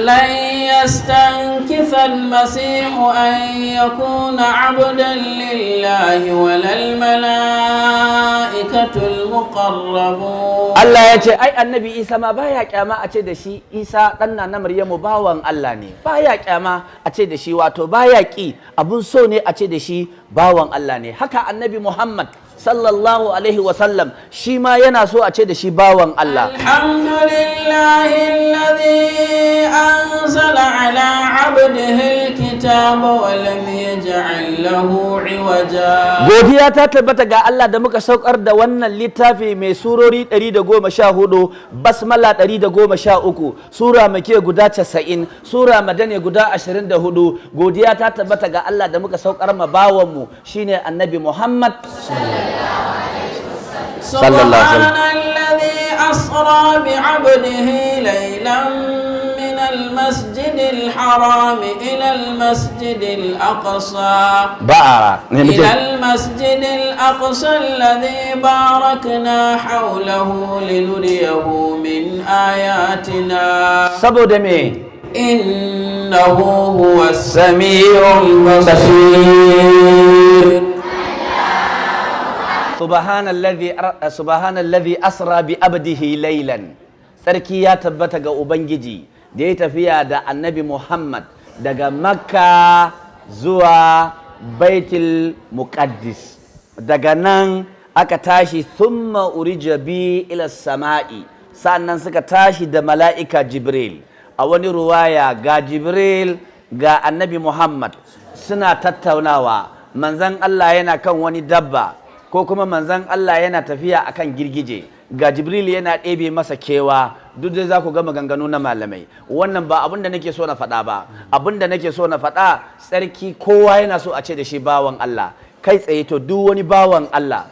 لن يستنكف المسيح أن يكون عبدا لله ولا الملائكة المقربون. Allah ya ce ai annabi Isa ma baya kyama a ce da shi Isa dan na Maryamu bawan Allah ne, baya kyama a ce da shi, wato baya ki, abun so ne a ce da shi bawan Allah ne. Haka annabi Muhammad sallallahu alaihi wasallam shi ma yana so a ce da shi bawan Allah. Alhamdulillahi alladhi anzala ala abdihi alkitaba wa lam yaj'al lahu iwaja. Godiya ta tabbata ga Allah da muka saukar da wannan littafi mai surori 114, basmala 113, sura makiya guda 90, sura madani guda 24. Godiya ta tabbata ga Allah da muka saukar ma bawanmu shine annabi Muhammad سبحان الذي أسرى بعبده ليلا من المسجد الحرام إلى المسجد الأقصى إلى المسجد الأقصى الذي باركنا حوله لنريه من آياتنا إنه هو السميع البصير. subhanallazi asra bi abdihi laylan. Sarki ya tabbata ga ubangiji da ya tafiya da annabi Muhammad daga Makka zuwa Baitul Muqaddis. Daga nan aka tashi thumma urija bi ila sama'i, sannan suka tashi da mala'ika Jibril. A wani ruwaya ga Jibril ga annabi Muhammad suna tattaunawa, manzon Allah yana kan wani dabba ko kuma manzan Allah yana tafiya akan girgije, ga Jibril yana ɗebe masa kewa. Duk da za ku ga maganganu na malamai, wannan ba abin da nake so na faɗa ba. Abin da nake so na faɗa, tsarki kowa yana so a ce da shi bawan Allah kai tsaye. To duk wani bawan Allah